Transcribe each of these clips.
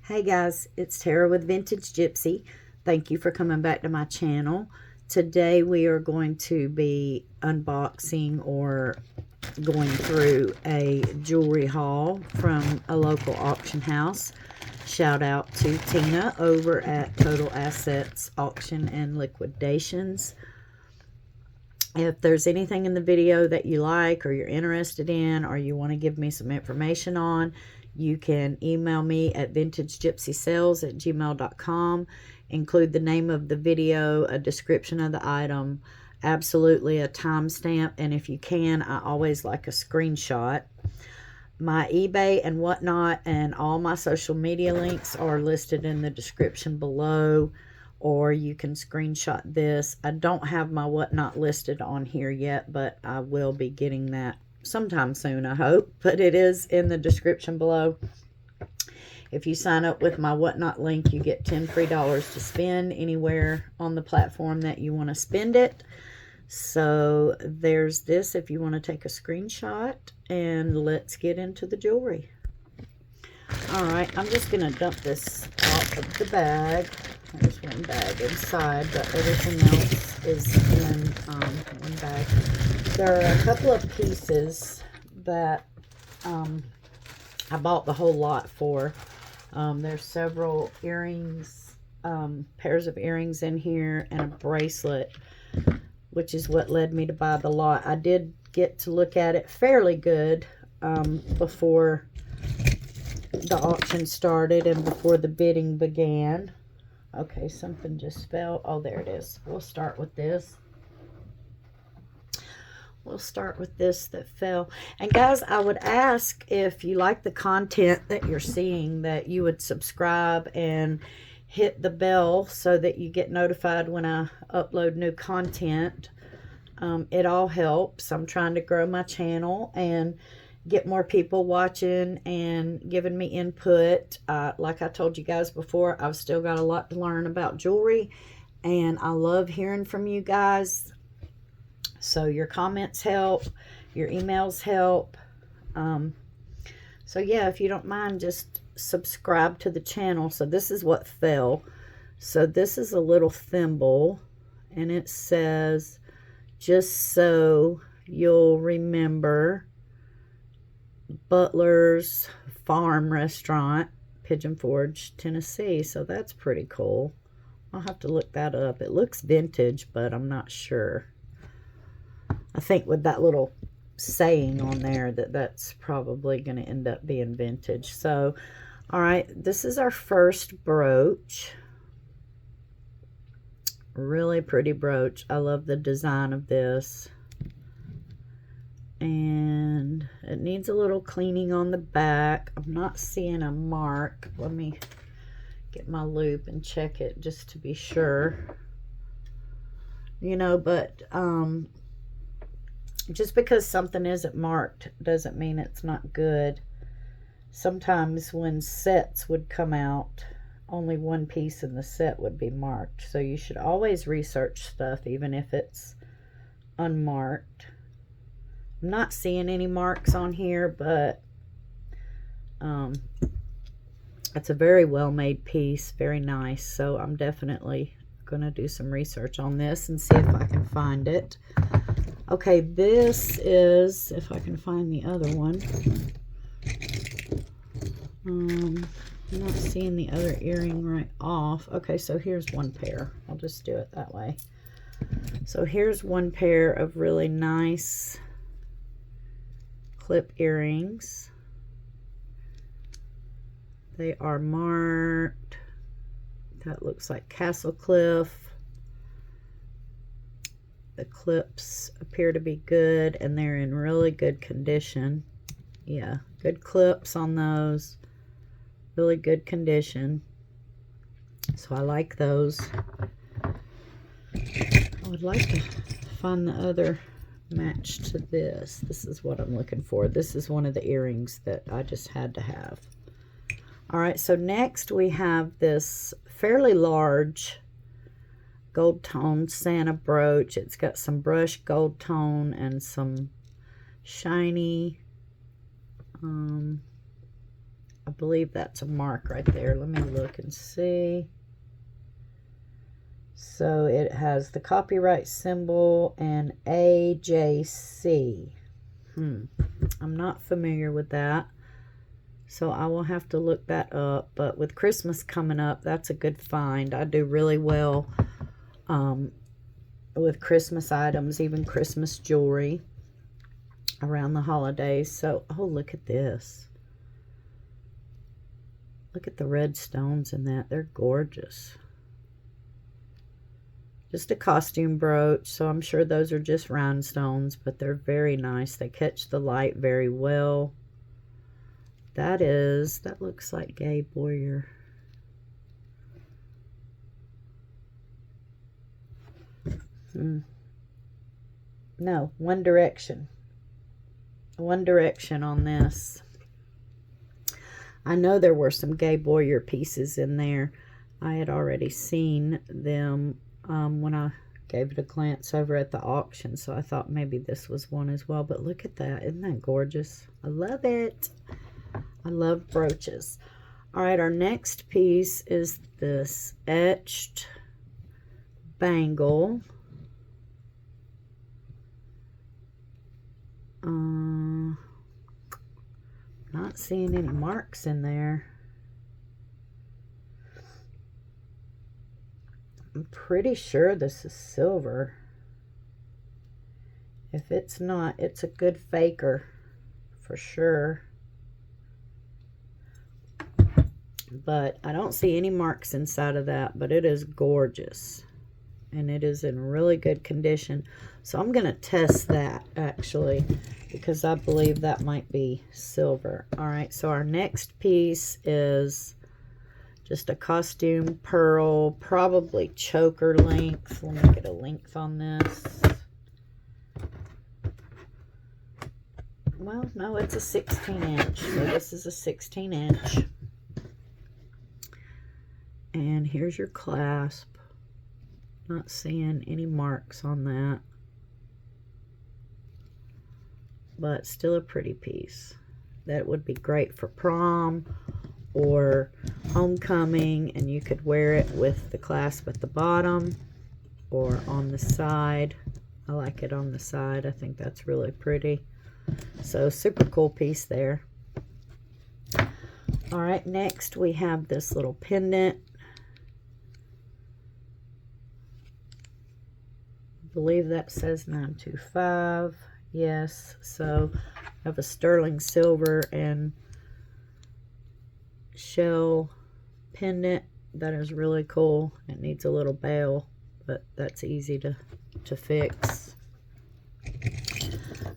Hey guys, it's Tara with Vintage Gypsy. Thank you for coming back to my channel. Today we are going to be unboxing or going through a jewelry haul from a local auction house. Shout out to Tina over at Total Assets Auction and Liquidations. If there's anything in the video that you like or you're interested in or you want to give me some information on, you can email me at vintagegypsysells@gmail.com. Include the name of the video, a description of the item, absolutely a timestamp, and if you can, I always like a screenshot. My eBay and whatnot and all my social media links are listed in the description below, or you can screenshot this. I don't have my whatnot listed on here yet, but I will be getting that sometime soon, I hope, but it is in the description below. If you sign up with my whatnot link, you get $10 free to spend anywhere on the platform that you want to spend it. So there's this if you want to take a screenshot, and let's get into the jewelry. All right, I'm just going to dump this out of the bag. There's one bag inside, but everything else is in one bag. There are a couple of pieces that I bought the whole lot for. There's several earrings, pairs of earrings in here, and a bracelet, which is what led me to buy the lot. I did get to look at it fairly good before the auction started and before the bidding began. Okay, something just fell. Oh, there it is. We'll start with this. We'll start with this that fell. And guys, I would ask, if you like the content that you're seeing, that you would subscribe and hit the bell so that you get notified when I upload new content. It all helps. I'm trying to grow my channel and get more people watching and giving me input. Like I told you guys before, I've still got a lot to learn about jewelry, and I love hearing from you guys. So your comments help, your emails help. So yeah, if you don't mind, just subscribe to the channel. So this is what fell. So this is a little thimble, and it says, "Just so you'll remember, Butler's Farm Restaurant, Pigeon Forge, Tennessee." So that's pretty cool. I'll have to look that up. It looks vintage, but I'm not sure. I think with that little saying on there that's probably going to end up being vintage. So, all right, this is our first brooch. Really pretty brooch. I love the design of this. And it needs a little cleaning on the back. I'm not seeing a mark. Let me get my loop and check it just to be sure. You know, but just because something isn't marked doesn't mean it's not good. Sometimes when sets would come out, only one piece in the set would be marked. So you should always research stuff even if it's unmarked. I'm not seeing any marks on here, but it's a very well made piece, very nice. So I'm definitely going to do some research on this and see if I can find it. Okay, this is, if I can find the other one. I'm not seeing the other earring right off. Okay, so here's one pair. I'll just do it that way. So here's one pair of really nice clip earrings. They are marked. That looks like Castle Cliff. The clips appear to be good, and they're in really good condition. Yeah, good clips on those. Really good condition. So I like those. I would like to find the other match to this. This is what I'm looking for. This is one of the earrings that I just had to have. All right, so next we have this fairly large gold tone Santa brooch. It's got some brushed gold tone and some shiny I believe that's a mark right there. Let me look and see. So it has the copyright symbol and AJC. I'm not familiar with that, so I will have to look that up. But with Christmas coming up, that's a good find. I do really well with Christmas items, even Christmas jewelry around the holidays. So, oh, look at this. Look at the red stones in that. They're gorgeous. Just a costume brooch, so I'm sure those are just rhinestones, but they're very nice. They catch the light very well. That looks like Gay Boyer. No, One Direction. One Direction on this. I know there were some Gay Boyer pieces in there. I had already seen them when I gave it a glance over at the auction, so I thought maybe this was one as well. But look at that. Isn't that gorgeous? I love it. I love brooches. All right, our next piece is this etched bangle. Not seeing any marks in there. I'm pretty sure this is silver. If it's not, it's a good faker for sure. But I don't see any marks inside of that, but it is gorgeous. And it is in really good condition. So I'm going to test that actually, because I believe that might be silver. All right, so our next piece is just a costume pearl, probably choker length. Let me get a length on this. Well, no, it's a 16 inch. So this is a 16 inch. And here's your clasp. Not seeing any marks on that. But still a pretty piece. That would be great for prom or homecoming, and you could wear it with the clasp at the bottom or on the side. I like it on the side. I think that's really pretty. So super cool piece there. All right, next we have this little pendant. I believe that says 925. Yes, so I have a sterling silver and shell pendant that is really cool. It needs a little bail, but that's easy to fix.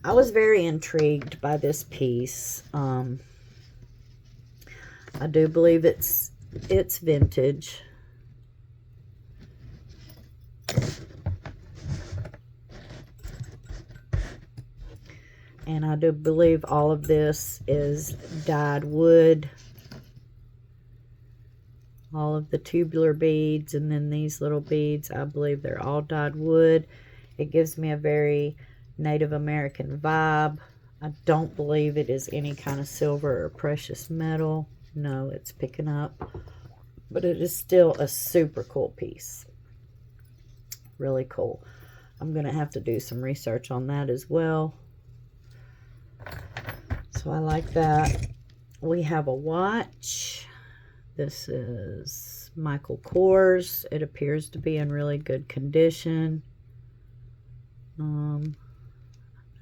I was very intrigued by this piece. I do believe it's vintage. And I do believe all of this is dyed wood. All of the tubular beads and then these little beads, I believe they're all dyed wood. It gives me a very Native American vibe. I don't believe it is any kind of silver or precious metal. No, it's picking up. But it is still a super cool piece. Really cool. I'm going to have to do some research on that as well. So I like that. We have a watch. This is Michael Kors. It appears to be in really good condition. I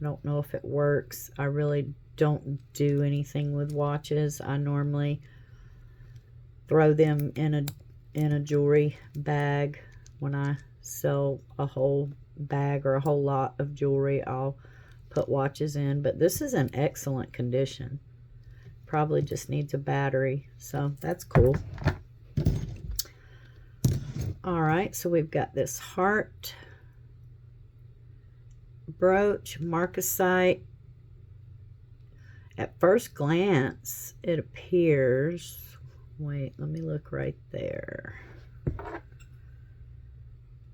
don't know if it works. I really don't do anything with watches. I normally throw them in a jewelry bag. When I sell a whole bag or a whole lot of jewelry, I'll put watches in. But this is in excellent condition. Probably just needs a battery, so that's cool. All right, so we've got this heart brooch, marcasite. At first glance, it appears, wait, let me look right there.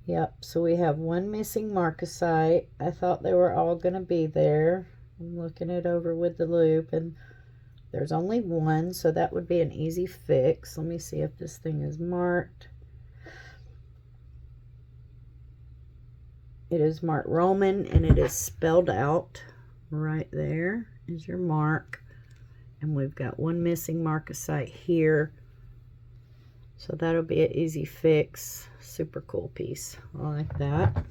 Yep, so we have one missing marcasite. I thought they were all going to be there. I'm looking it over with the loop, and There's only one, so that would be an easy fix. Let me see if this thing is marked. It is marked Roman, and it is spelled out. Right there is your mark. And we've got one missing marcasite here. So that'll be an easy fix. Super cool piece. I like that.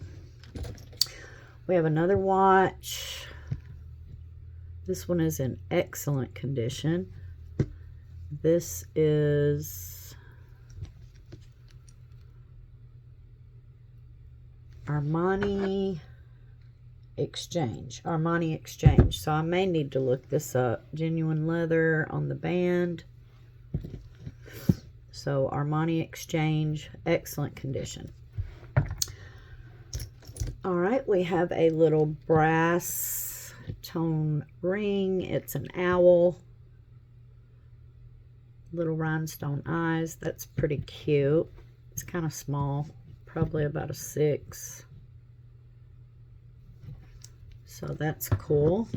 We have another watch. This one is in excellent condition. This is Armani Exchange. Armani Exchange. So I may need to look this up. Genuine leather on the band. So Armani Exchange, excellent condition. All right, we have a little brass tone ring. It's an owl. Little rhinestone eyes. That's pretty cute. It's kind of small, probably about a 6. So that's cool.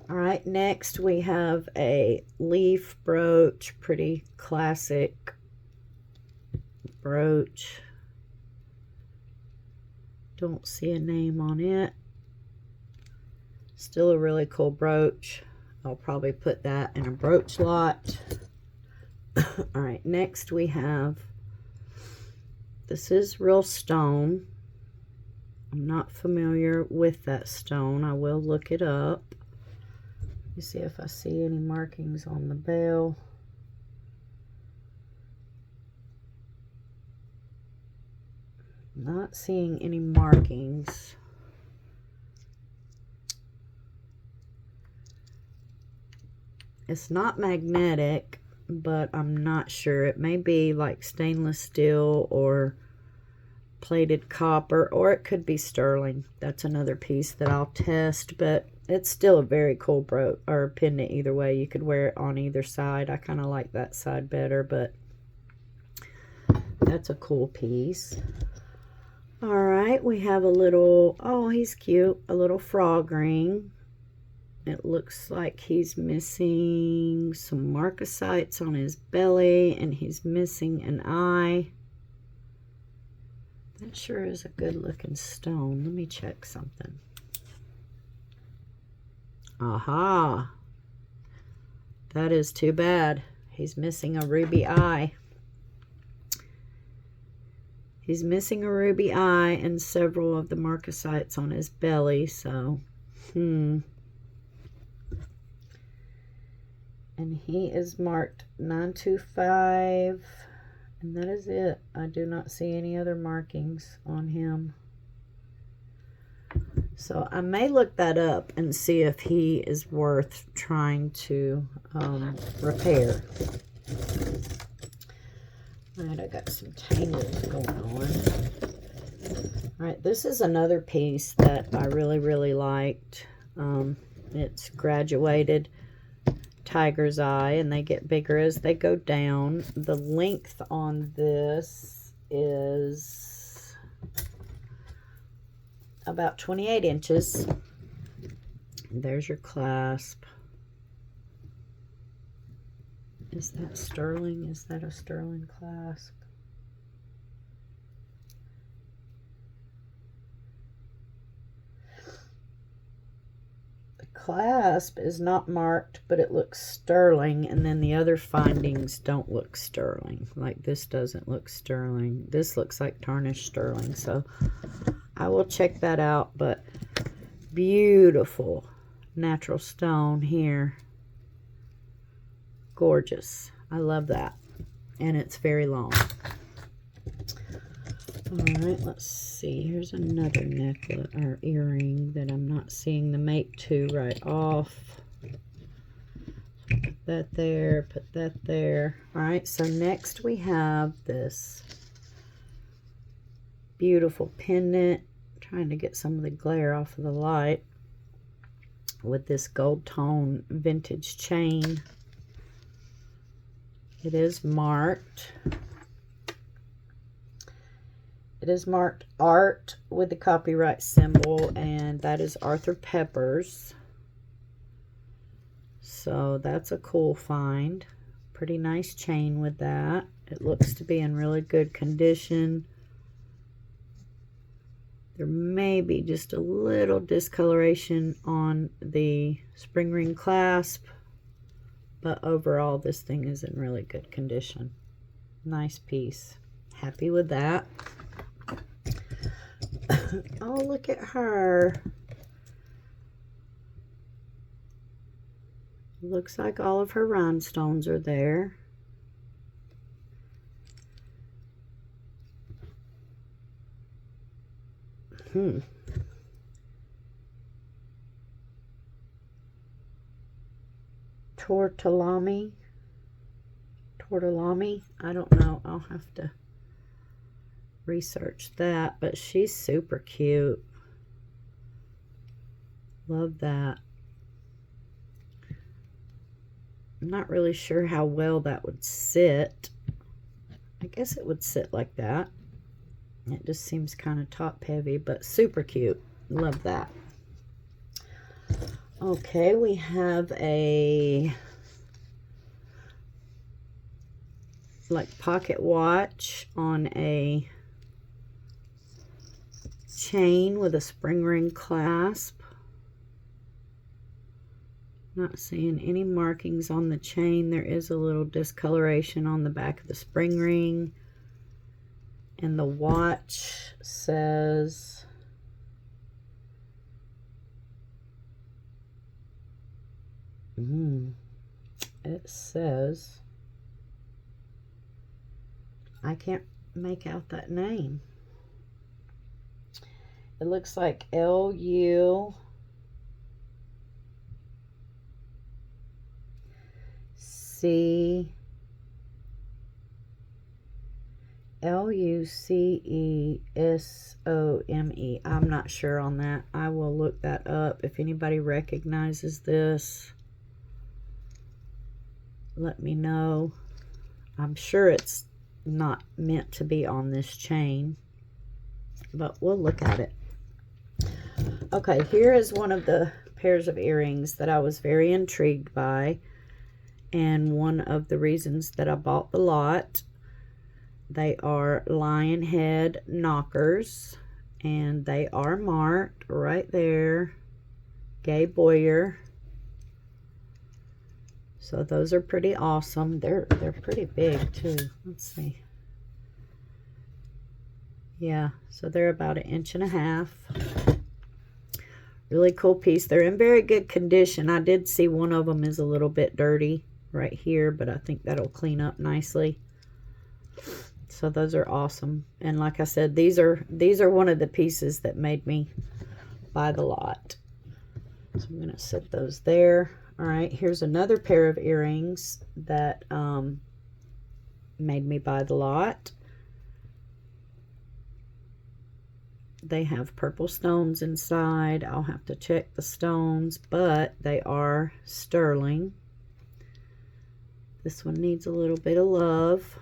All right, next we have a leaf brooch, pretty classic brooch. Don't see a name on it. Still a really cool brooch. I'll probably put that in a brooch lot. All right, next we have, this is real stone. I'm not familiar with that stone. I will look it up. Let me see if I see any markings on the bell. Not seeing any markings. It's not magnetic, but I'm not sure. It may be like stainless steel or plated copper, or it could be sterling. That's another piece that I'll test, but it's still a very cool brooch or pendant either way. You could wear it on either side. I kind of like that side better, but that's a cool piece. All right, we have a little, oh, he's cute, a little frog ring. It looks like he's missing some marcasites on his belly, and he's missing an eye. That sure is a good looking stone. Let me check something. Aha. That is too bad. He's missing a ruby eye. He's missing a ruby eye and several of the marcasites on his belly, so, And he is marked 925, and that is it. I do not see any other markings on him. So I may look that up and see if he is worth trying to repair. All right, I got some tangles going on. All right, this is another piece that I really, really liked. It's graduated tiger's eye, and they get bigger as they go down. The length on this is about 28 inches. There's your clasp. Is that sterling? Is that a sterling clasp? The clasp is not marked, but it looks sterling, and then the other findings don't look sterling. Like this doesn't look sterling. This looks like tarnished sterling, so I will check that out. But beautiful natural stone here. Gorgeous. I love that. And it's very long. Alright, let's see. Here's another necklace or earring that I'm not seeing the make to right off. Put that there, put that there. Alright, so next we have this beautiful pendant. I'm trying to get some of the glare off of the light. With this gold tone vintage chain. It is marked. It is marked art with the copyright symbol, and that is Arthur Pepper's. So that's a cool find. Pretty nice chain with that. It looks to be in really good condition. There may be just a little discoloration on the spring ring clasp, but overall this thing is in really good condition. Nice piece. Happy with that. Oh, look at her. Looks like all of her rhinestones are there. Tortellami. I don't know. I'll have to research that, but she's super cute. Love that. I'm not really sure how well that would sit. I guess it would sit like that. It just seems kind of top heavy, but super cute. Love that. Okay, we have a like pocket watch on a chain with a spring ring clasp. Not seeing any markings on the chain. There is a little discoloration on the back of the spring ring. And the watch says it says, I can't make out that name. It looks like Luc Lucesome. I'm not sure on that. I will look that up. If anybody recognizes this, let me know. I'm sure it's not meant to be on this chain, but we'll look at it. Okay, here is one of the pairs of earrings that I was very intrigued by, and one of the reasons that I bought the lot. They are lion head knockers, and they are marked right there, Gay Boyer. So those are pretty awesome. They're pretty big too. Let's see. Yeah, so they're about 1.5 inches. Really cool piece. They're in very good condition. I did see one of them is a little bit dirty right here, but I think that'll clean up nicely. So those are awesome. And like I said, these are one of the pieces that made me buy the lot. So I'm going to set those there. All right, here's another pair of earrings that made me buy the lot. They have purple stones inside. I'll have to check the stones, but they are sterling. This one needs a little bit of love.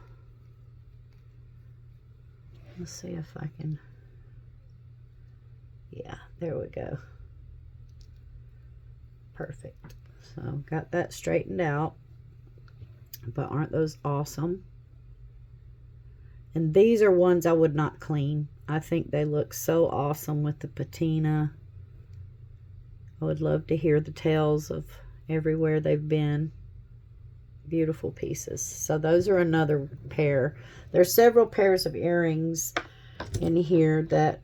Let's see if I can. Yeah, there we go. Perfect. So got that straightened out. But aren't those awesome? And these are ones I would not clean. I think they look so awesome with the patina. I would love to hear the tales of everywhere they've been. Beautiful pieces. So those are another pair. There's several pairs of earrings in here that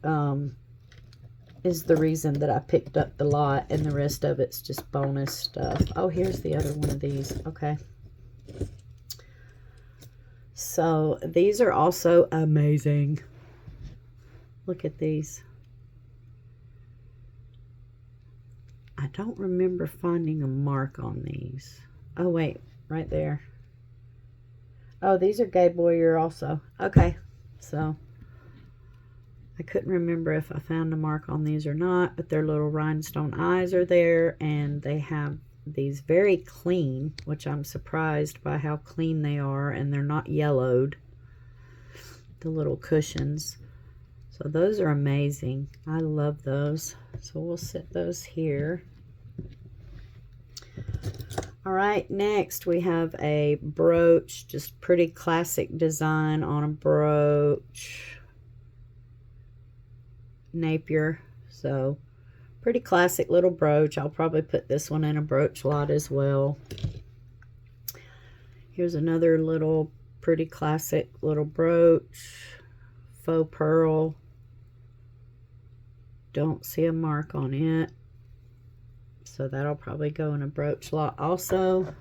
is the reason that I picked up the lot, and the rest of it's just bonus stuff. Oh, here's the other one of these. Okay. So these are also amazing. Look at these. I don't remember finding a mark on these. Oh, wait. Right there. Oh, these are Gay Boyer also. Okay. So I couldn't remember if I found a mark on these or not, but their little rhinestone eyes are there, and they have these very clean, which I'm surprised by how clean they are, and they're not yellowed, the little cushions. So those are amazing. I love those. So we'll set those here. All right, next we have a brooch, just pretty classic design on a brooch. Napier, so pretty classic little brooch. I'll probably put this one in a brooch lot as well. Here's another little pretty classic little brooch, faux pearl. Don't see a mark on it, so that'll probably go in a brooch lot also.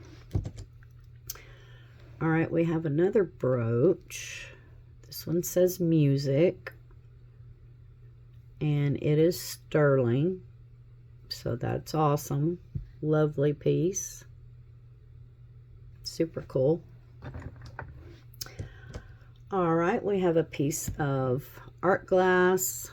All right, we have another brooch. This one says music, and it is sterling, so that's awesome. Lovely piece. Super cool. All right, we have a piece of art glass.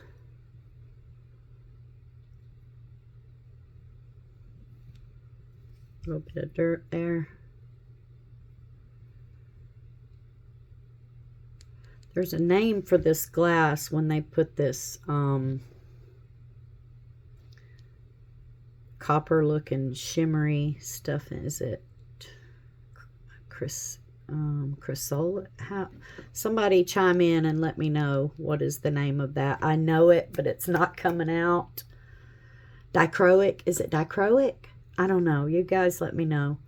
A little bit of dirt there. There's a name for this glass when they put this copper looking shimmery stuff in. Is it chrysolite? How? Somebody chime in and let me know what is the name of that. I know it, but it's not coming out. Dichroic? Is it dichroic? I don't know. You guys let me know.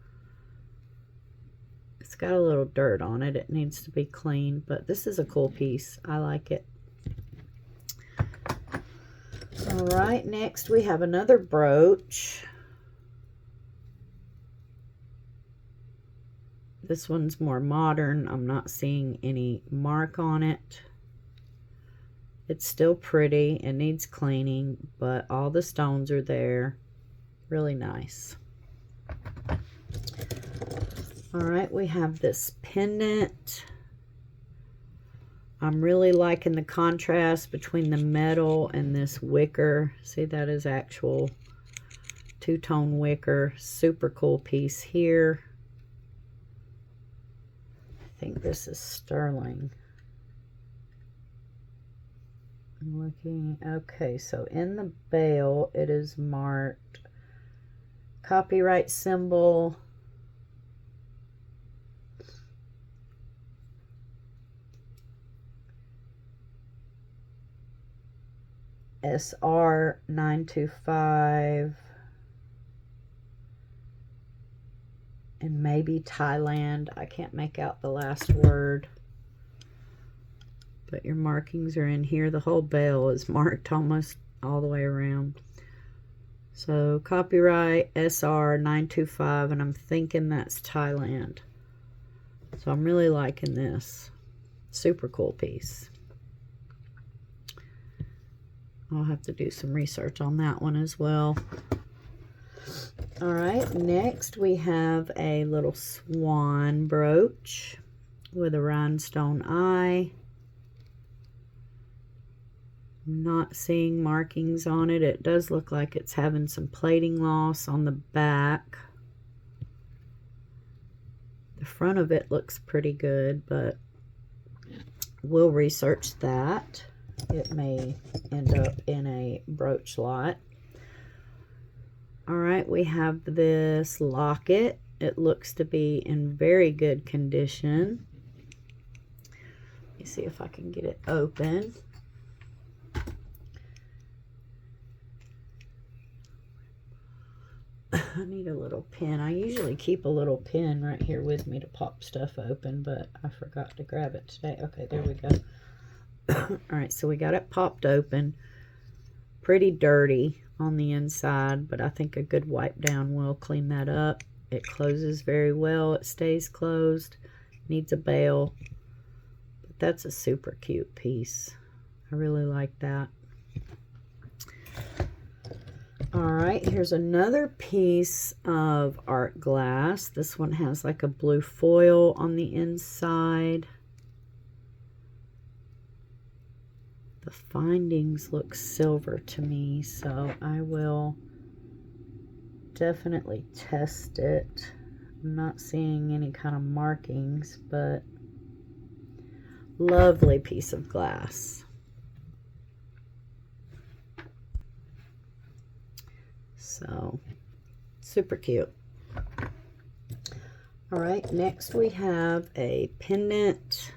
It's got a little dirt on it. It needs to be cleaned, but this is a cool piece. I like it. All right, next we have another brooch. This one's more modern. I'm not seeing any mark on it. It's still pretty. It needs cleaning, but all the stones are there. Really nice. All right, we have this pendant. I'm really liking the contrast between the metal and this wicker. See, that is actual two-tone wicker. Super cool piece here. I think this is sterling. I'm looking. Okay, so in the bail, it is marked copyright symbol. SR 925 and maybe Thailand. I can't make out the last word, but your markings are in here. The whole bail is marked almost all the way around. So copyright SR 925, and I'm thinking that's Thailand. So I'm really liking this. Super cool piece. I'll have to do some research on that one as well. All right, next we have a little swan brooch with a rhinestone eye. Not seeing markings on it. It does look like it's having some plating loss on the back. The front of it looks pretty good, but we'll research that. It may end up in a brooch lot. All right, we have this locket. It looks to be in very good condition. Let me see if I can get it open. I need a little pin. I usually keep a little pin right here with me to pop stuff open, but I forgot to grab it today. Okay, there we go. All right, so we got it popped open. Pretty dirty on the inside, but I think a good wipe down will clean that up. It closes very well. It stays closed. Needs a bail. But that's a super cute piece. I really like that. All right, here's another piece of art glass. This one has like a blue foil on the inside. The findings look silver to me, so I will definitely test it. I'm not seeing any kind of markings, but lovely piece of glass. So, super cute. All right, next we have a pendant.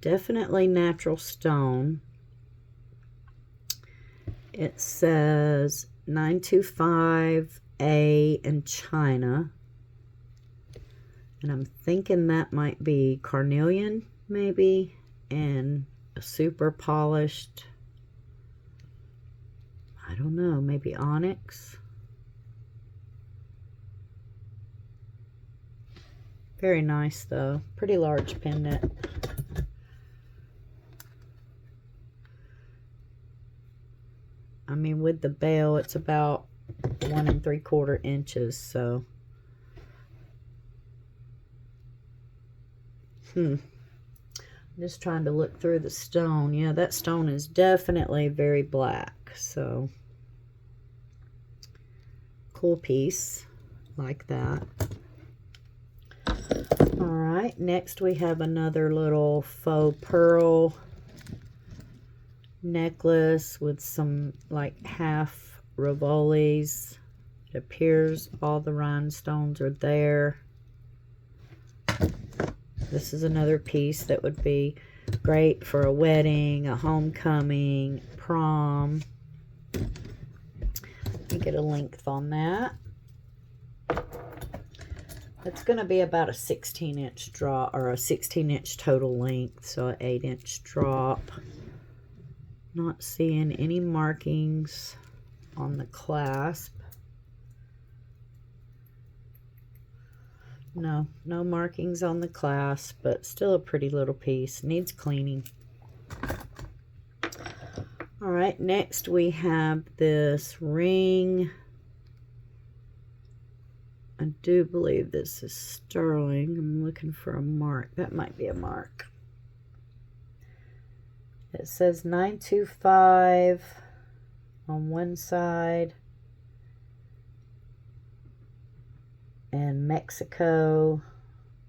Definitely natural stone. It says 925A in China. And I'm thinking that might be carnelian, maybe, and a super polished, I don't know, maybe onyx. Very nice though, pretty large pendant. I mean, with the bell, it's about 1 3/4 inches, so. I'm just trying to look through the stone. Yeah, that stone is definitely very black, so. Cool piece, like that. All right, next we have another little faux pearl necklace with some like half rivolis. It appears all the rhinestones are there. This is another piece that would be great for a wedding, a homecoming, prom. Let me get a length on that. It's going to be about a 16-inch drop, or a 16-inch total length, so an 8-inch drop. Not seeing any markings on the clasp. No markings on the clasp, but still a pretty little piece. Needs cleaning. All right, next we have this ring. I do believe this is sterling. I'm looking for a mark. That might be a mark. It says 925 on one side and Mexico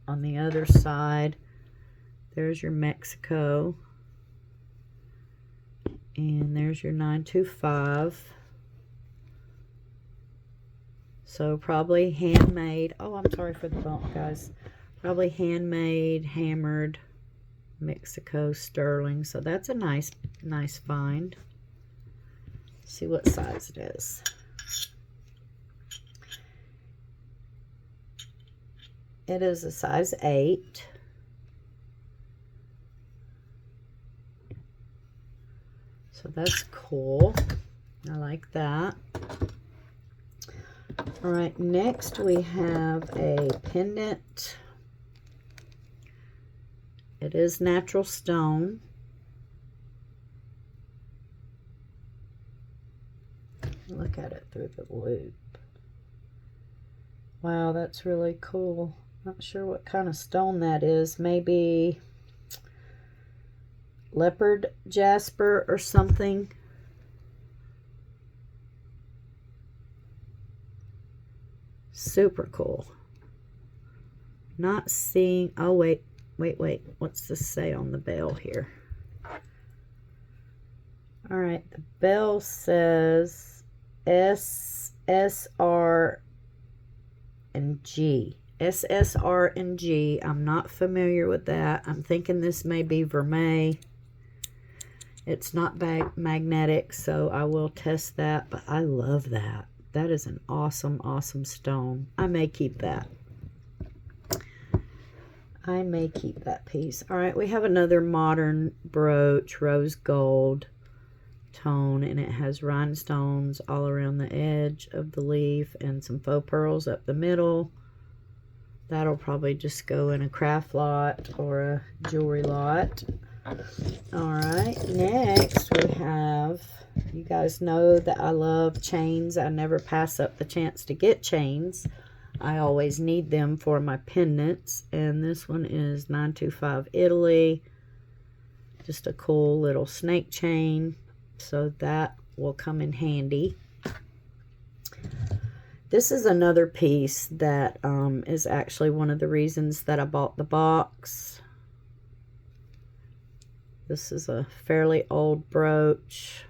on the other side. There's your Mexico. And there's your 925. So probably handmade. Oh, I'm sorry for the bump, guys. Probably handmade, hammered Mexico sterling. So that's a nice find. Let's see what size it is. It is a size 8. So that's cool. I like that. All right, next we have a pendant. It is natural stone. Look at it through the loop. Wow, that's really cool. Not sure what kind of stone that is. Maybe leopard jasper or something. Super cool. Not seeing, oh wait. What's this say on the bell here? All right, the bell says SSR and G. SSR and G. I'm not familiar with that. I'm thinking this may be vermeil. It's not magnetic, so I will test that, but I love that. That is an awesome stone. I may keep that. I may keep that piece. All right, we have another modern brooch, rose gold tone, and it has rhinestones all around the edge of the leaf and some faux pearls up the middle. That'll probably just go in a craft lot or a jewelry lot. All right, next we have, you guys know that I love chains. I never pass up the chance to get chains. I always need them for my pendants, and this one is 925 Italy. Just a cool little snake chain, so that will come in handy. This is another piece that is actually one of the reasons that I bought the box. This is a fairly old brooch.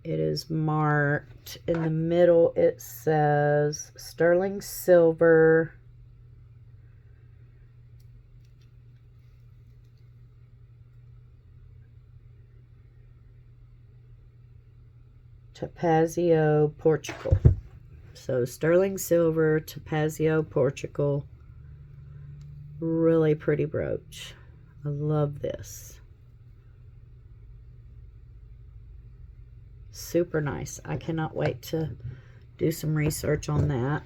It is marked in the middle. It says sterling silver, Topazio, Portugal. So sterling silver, Topazio, Portugal. Really pretty brooch. I love this. Super nice. I cannot wait to do some research on that.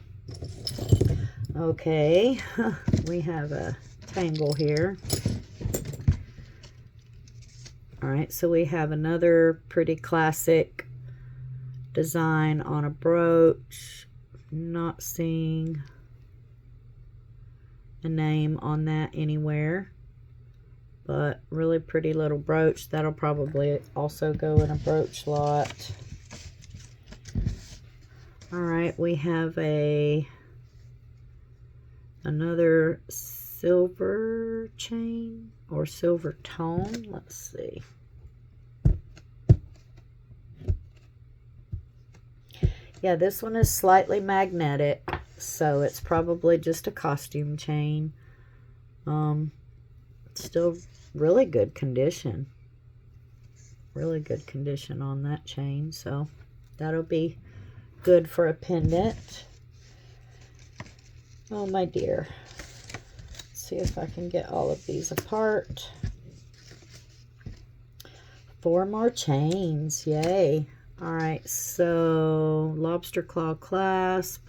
Okay, we have a tangle here. All right, so we have another pretty classic design on a brooch. Not seeing a name on that anywhere, but really pretty little brooch. That'll probably also go in a brooch lot. All right, we have another silver chain or silver tone. Let's see. Yeah, this one is slightly magnetic, so it's probably just a costume chain. Still really good condition. Really good condition on that chain, so that'll be good for a pendant. Oh my dear. Let's see if I can get all of these apart. 4 more chains, yay. All right, so lobster claw clasp,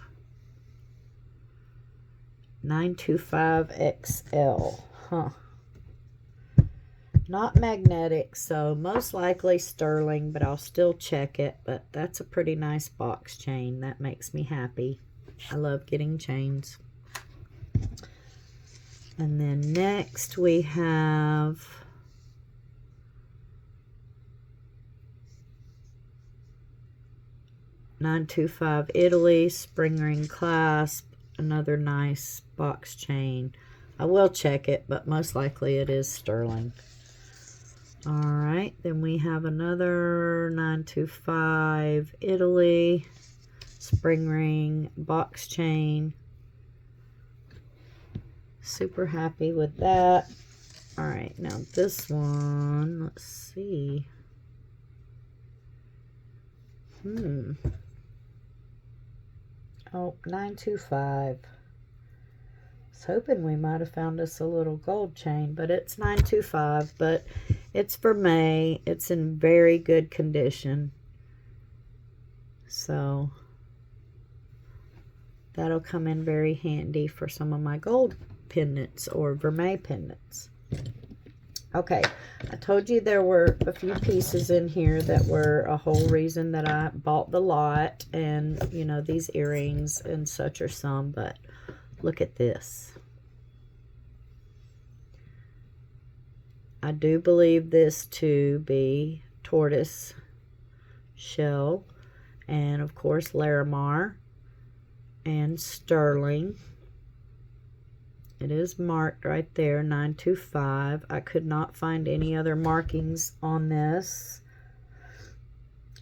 925 XL, huh? Not magnetic, so most likely sterling, but I'll still check it. But that's a pretty nice box chain. That makes me happy. I love getting chains. And then next we have .925 Italy, spring ring clasp, another nice box chain. I will check it, but most likely it is sterling. All right, then we have another 925 Italy, spring ring box chain. Super happy with that. All right, now this one, let's see. Oh, 925. I was hoping we might have found us a little gold chain, but it's 925, but it's for May. It's in very good condition. So that'll come in very handy for some of my gold pendants or vermeil pendants. Okay, I told you there were a few pieces in here that were a whole reason that I bought the lot, and you know, these earrings and such are some, but look at this. I do believe this to be tortoise shell, and of course Larimar and sterling. It is marked right there, 925. I could not find any other markings on this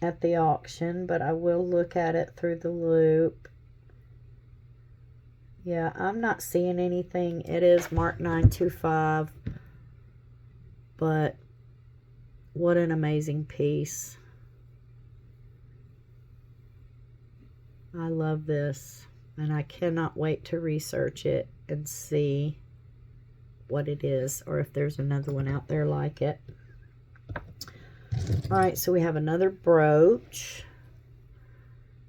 at the auction, but I will look at it through the loop. Yeah, I'm not seeing anything. It is marked 925, but what an amazing piece. I love this, and I cannot wait to research it and see what it is, or if there's another one out there like it. All right, so we have another brooch.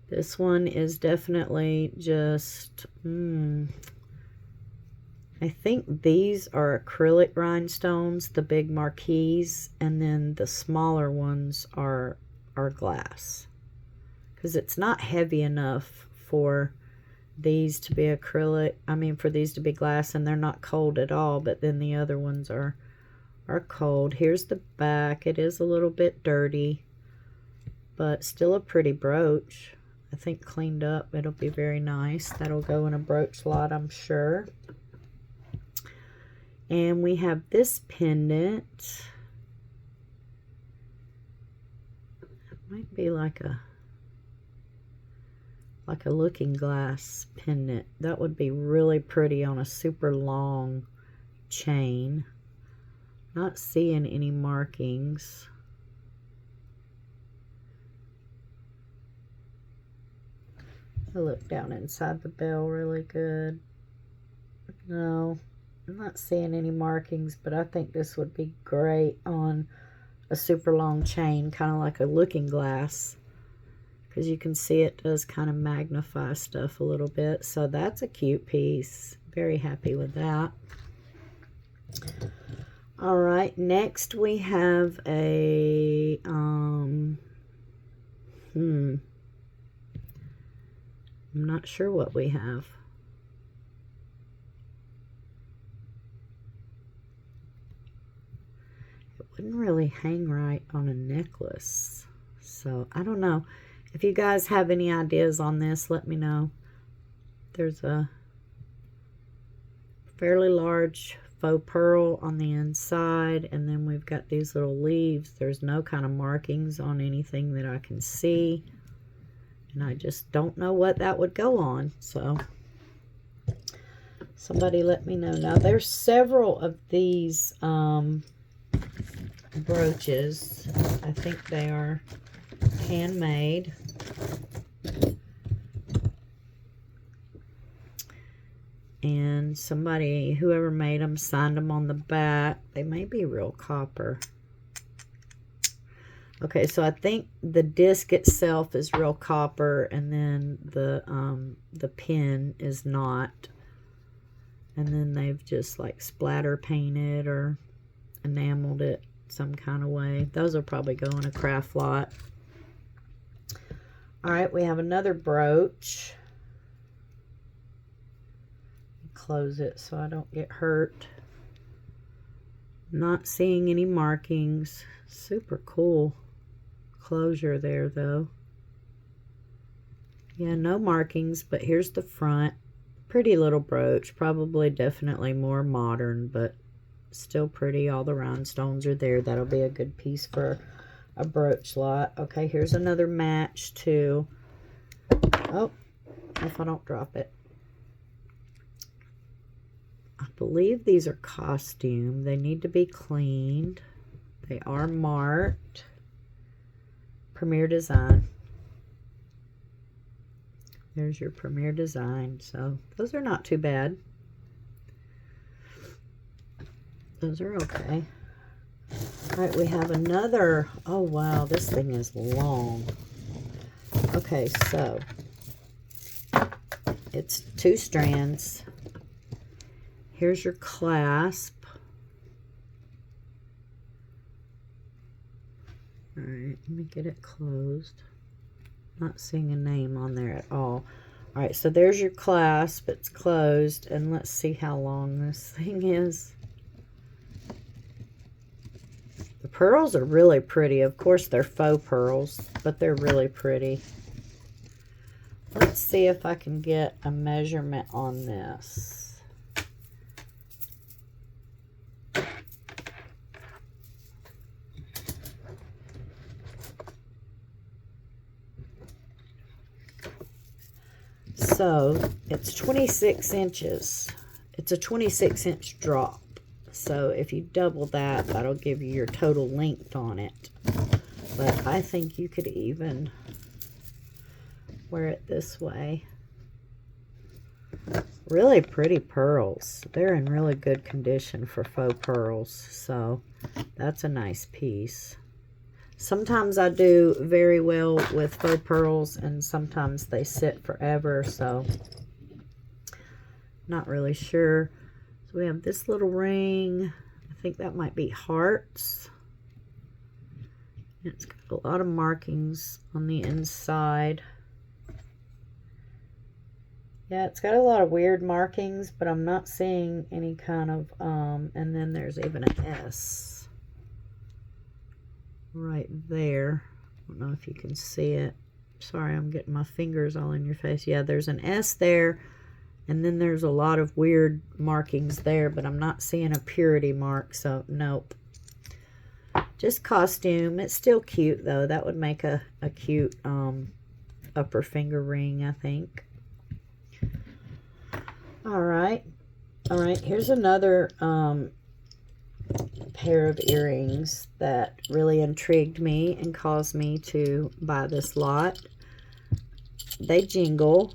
This one is definitely just, I think these are acrylic rhinestones, the big marquise, and then the smaller ones are glass. Because it's not heavy enough for these to be acrylic. I mean, for these to be glass, and they're not cold at all, but then the other ones are cold. Here's the back. It is a little bit dirty, but still a pretty brooch. I think cleaned up, it'll be very nice. That'll go in a brooch lot, I'm sure. And we have this pendant. Might be like a looking glass pendant. That would be really pretty on a super long chain. Not seeing any markings. I look down inside the bell really good. No, I'm not seeing any markings, but I think this would be great on a super long chain, kind of like a looking glass, because you can see it does kind of magnify stuff a little bit. So that's a cute piece. Very happy with that. All right, next we have a I'm not sure what we have. It wouldn't really hang right on a necklace, so I don't know. If you guys have any ideas on this, let me know. There's a fairly large faux pearl on the inside, and then we've got these little leaves. There's no kind of markings on anything that I can see, and I just don't know what that would go on. So somebody let me know. Now there's several of these brooches. I think they are handmade. And somebody, whoever made them, signed them on the back. They may be real copper. Okay, so I think the disc itself is real copper, and then the pin is not. And then they've just like splatter painted or enameled it some kind of way. Those will probably go in a craft lot. All right, we have another brooch. Close it so I don't get hurt. Not seeing any markings. Super cool closure there though. Yeah, no markings, but here's the front. Pretty little brooch. Probably definitely more modern, but still pretty. All the rhinestones are there. That'll be a good piece for a brooch lot. Okay, here's another match too. Oh, if I don't drop it. I believe these are costume. They need to be cleaned. They are marked. Premier Design. There's your Premier Design. So those are not too bad. Those are okay. All right, we have another. Oh, wow, this thing is long. Okay, so it's 2 strands. Here's your clasp. All right, let me get it closed. Not seeing a name on there at all. All right, so there's your clasp. It's closed, and let's see how long this thing is. The pearls are really pretty. Of course, they're faux pearls, but they're really pretty. Let's see if I can get a measurement on this. So it's 26 inches. It's a 26-inch drop. So if you double that, that'll give you your total length on it. But I think you could even wear it this way. Really pretty pearls. They're in really good condition for faux pearls. So that's a nice piece. Sometimes I do very well with faux pearls, and sometimes they sit forever, so not really sure. So we have this little ring. I think that might be hearts. It's got a lot of markings on the inside. Yeah, it's got a lot of weird markings, but I'm not seeing any kind of, and then there's even an S right there. I don't know if you can see it. Sorry, I'm getting my fingers all in your face. Yeah, there's an S there, and then there's a lot of weird markings there, but I'm not seeing a purity mark, so nope. Just costume. It's still cute, though. That would make a cute upper finger ring, I think. All right. Here's another pair of earrings that really intrigued me and caused me to buy this lot. They jingle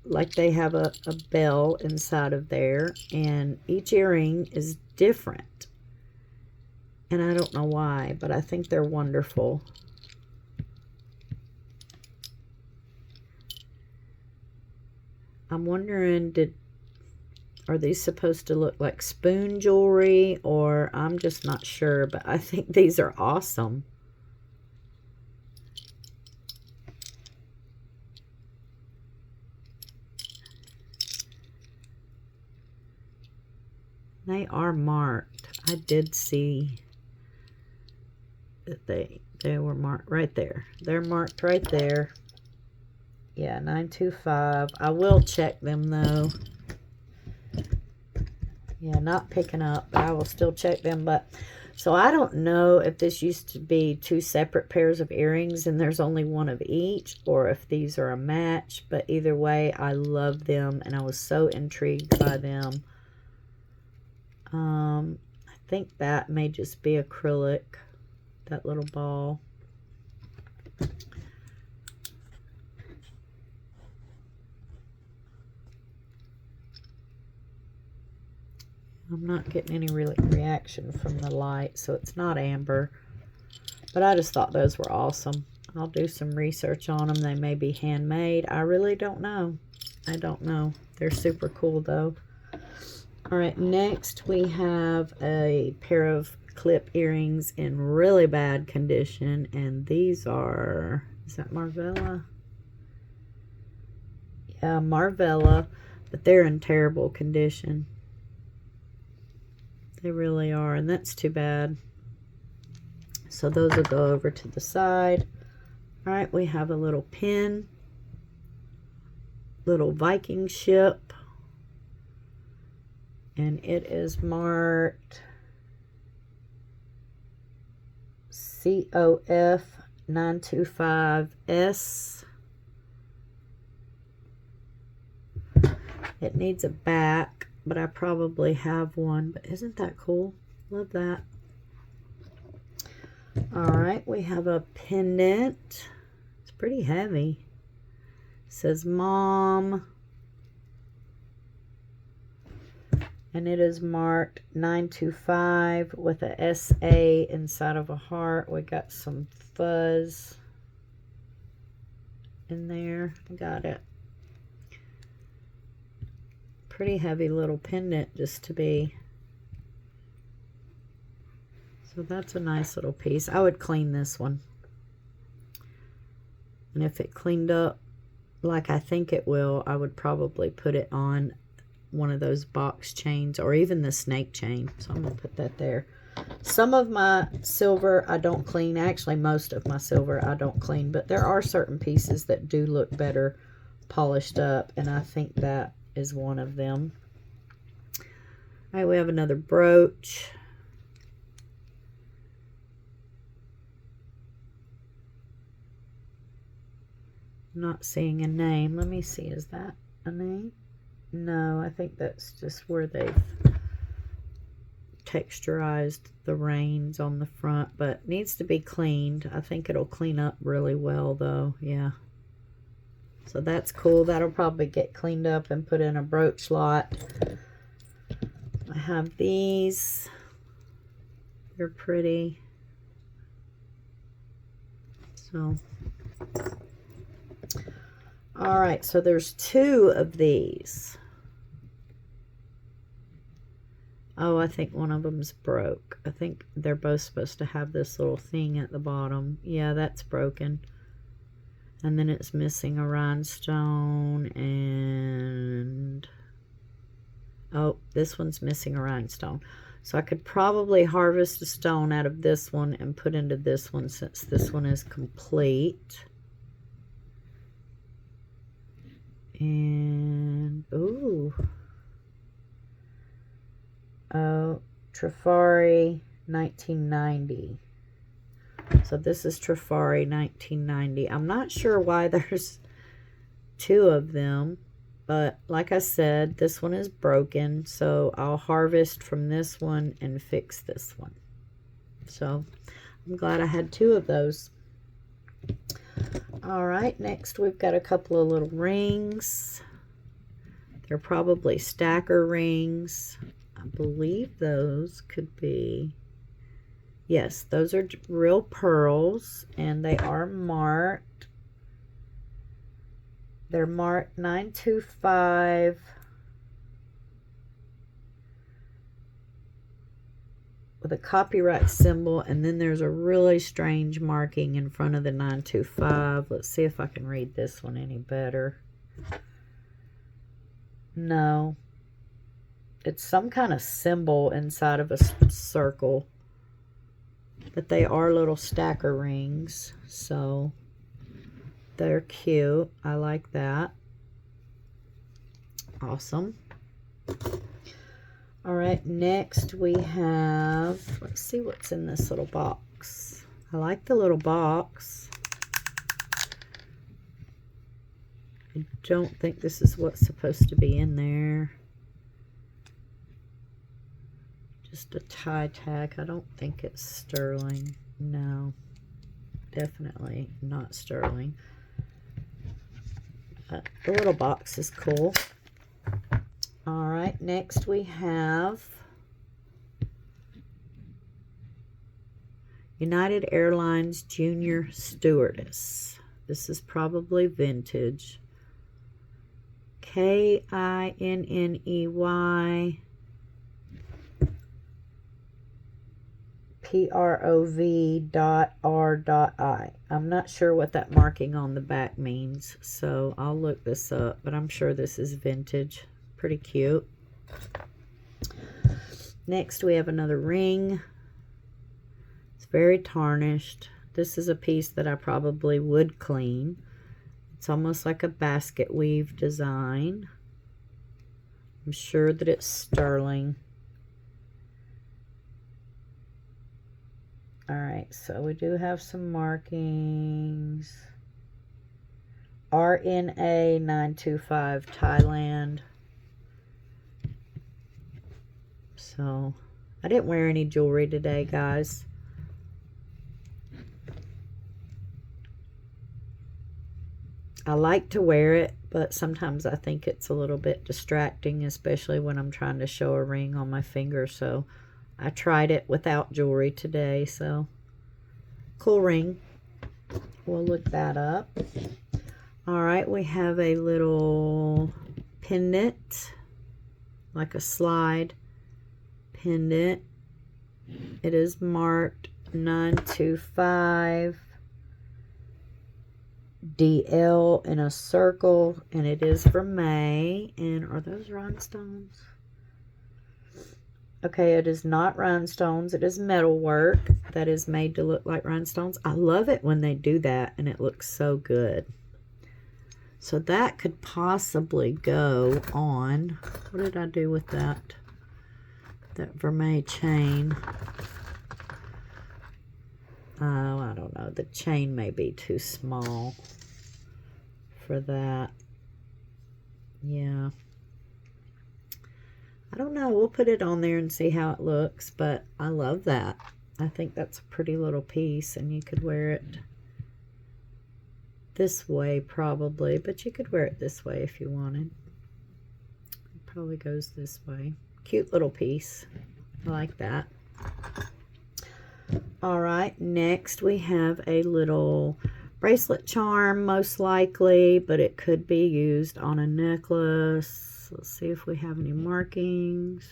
like they have a bell inside of there, and each earring is different. And I don't know why, but I think they're wonderful. I'm wondering, are these supposed to look like spoon jewelry, or I'm just not sure, but I think these are awesome. They are marked. I did see that they were marked right there. They're marked right there. Yeah, 925. I will check them though. Yeah, not picking up, but I will still check them. But so I don't know if this used to be two separate pairs of earrings and there's only one of each, or if these are a match. But either way, I love them and I was so intrigued by them. I think that may just be acrylic, that little ball. I'm not getting any reaction from the light, so it's not amber. But I just thought those were awesome. I'll do some research on them. They may be handmade. I really don't know. I don't know. They're super cool, though. All right, next we have a pair of clip earrings in really bad condition. And these are, is that Marvella? Yeah, Marvella. But they're in terrible condition. They really are, and that's too bad. So those will go over to the side. All right, we have a little pin, little Viking ship, and it is marked COF 925S. It needs a back, but I probably have one. But isn't that cool? Love that. All right, we have a pendant. It's pretty heavy. It says Mom. And it is marked 925 with a SA inside of a heart. We got some fuzz in there. I got it. Pretty heavy little pendant just to be. So that's a nice little piece. I would clean this one. And if it cleaned up like I think it will, I would probably put it on one of those box chains or even the snake chain. So I'm going to put that there. Some of my silver I don't clean. Actually, most of my silver I don't clean. But there are certain pieces that do look better polished up. And I think that is one of them. All right, we have another brooch. Not seeing a name. Let me see. Is that a name? No, I think that's just where they've texturized the reins on the front, but needs to be cleaned. I think it'll clean up really well though. Yeah. So that's cool. That'll probably get cleaned up and put in a brooch lot. I have these. They're pretty. So, all right, so there's two of these. Oh, I think one of them's broke. I think they're both supposed to have this little thing at the bottom. Yeah, that's broken. And then it's missing a rhinestone and... oh, this one's missing a rhinestone. So I could probably harvest a stone out of this one and put into this one since this one is complete. And, ooh. Oh, Trifari 1990. So this is Trifari 1990. I'm not sure why there's two of them, but like I said, this one is broken, so I'll harvest from this one and fix this one. So I'm glad I had two of those. All right, next we've got a couple of little rings. They're probably stacker rings. I believe those could be, yes, those are real pearls, and they are marked. They're marked 925 with a copyright symbol, and then there's a really strange marking in front of the 925. Let's see if I can read this one any better. No, it's some kind of symbol inside of a circle, but they are little stacker rings, so they're cute. I like that. Awesome. All right, next we have, let's see what's in this little box. I like the little box. I don't think this is what's supposed to be in there. Just a tie tag. I don't think it's sterling. No, definitely not sterling. But the little box is cool. All right, next we have United Airlines Junior Stewardess. This is probably vintage. Kinney PROV.R.I. I'm not sure what that marking on the back means, so I'll look this up, but I'm sure this is vintage. Pretty cute. Next we have another ring. It's very tarnished. This is a piece that I probably would clean. It's almost like a basket weave design. I'm sure that it's sterling. Alright, so we do have some markings. RNA 925 Thailand. So, I didn't wear any jewelry today, guys. I like to wear it, but sometimes I think it's a little bit distracting, especially when I'm trying to show a ring on my finger. So I tried it without jewelry today. So cool ring. We'll look that up. All right, we have a little pendant, like a slide pendant. It is marked 925 DL in a circle, and it is for May. And are those rhinestones? Okay, it is not rhinestones. It is metalwork that is made to look like rhinestones. I love it when they do that, and it looks so good. So that could possibly go on. What did I do with that? That vermeil chain. Oh, I don't know. The chain may be too small for that. Yeah. I don't know. We'll put it on there and see how it looks, but I love that. I think that's a pretty little piece, and you could wear it this way probably, but you could wear it this way if you wanted. It probably goes this way. Cute little piece. I like that. All right, next we have a little bracelet charm, most likely, but it could be used on a necklace. Let's see if we have any markings.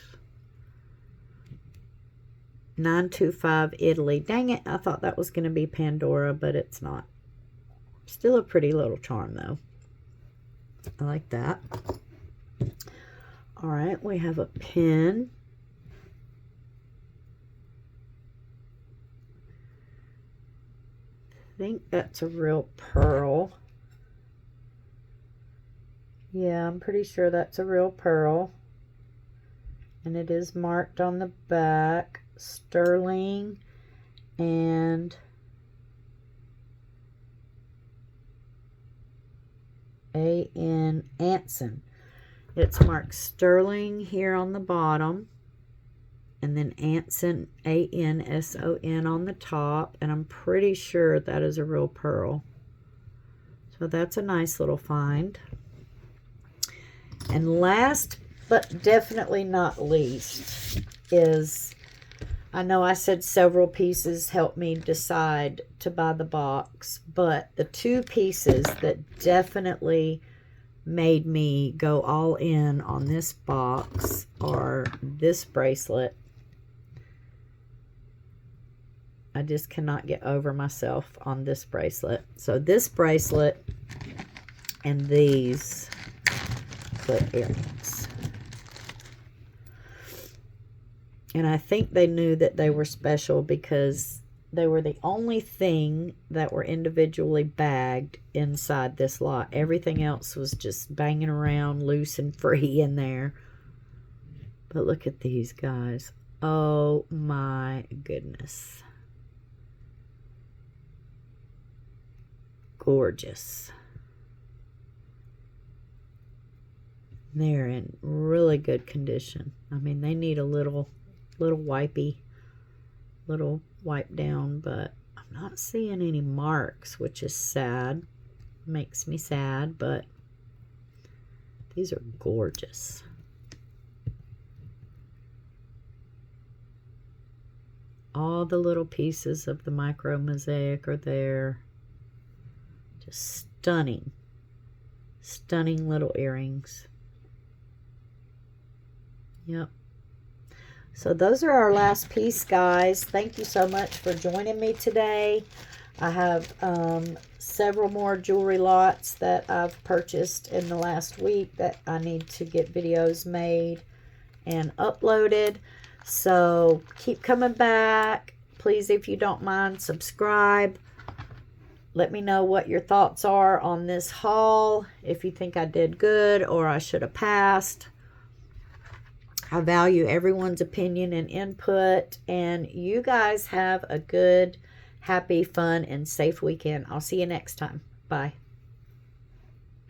925 Italy. Dang it, I thought that was going to be Pandora, but it's not. Still a pretty little charm, though. I like that. All right, we have a pin. I think that's a real pearl. Yeah, I'm pretty sure that's a real pearl. And it is marked on the back, sterling, and A-N, Anson. It's marked sterling here on the bottom. And then Anson, A-N-S-O-N on the top. And I'm pretty sure that is a real pearl. So that's a nice little find. And last but definitely not least is, I know I said several pieces helped me decide to buy the box, but the two pieces that definitely made me go all in on this box are this bracelet. I just cannot get over myself on this bracelet. So this bracelet and these clip earrings. And I think they knew that they were special because they were the only thing that were individually bagged inside this lot. Everything else was just banging around loose and free in there. But look at these guys. Oh my goodness. Gorgeous. They're in really good condition. I mean, they need a little wipey, little wipe down, but I'm not seeing any marks, which is sad. Makes me sad, but these are gorgeous. All the little pieces of the micro mosaic are there. Just stunning, stunning little earrings. Yep. So those are our last piece, guys. Thank you so much for joining me today. I have several more jewelry lots that I've purchased in the last week that I need to get videos made and uploaded. So keep coming back. Please, if you don't mind, subscribe. Let me know what your thoughts are on this haul. If you think I did good or I should have passed. I value everyone's opinion and input. And you guys have a good, happy, fun, and safe weekend. I'll see you next time. Bye.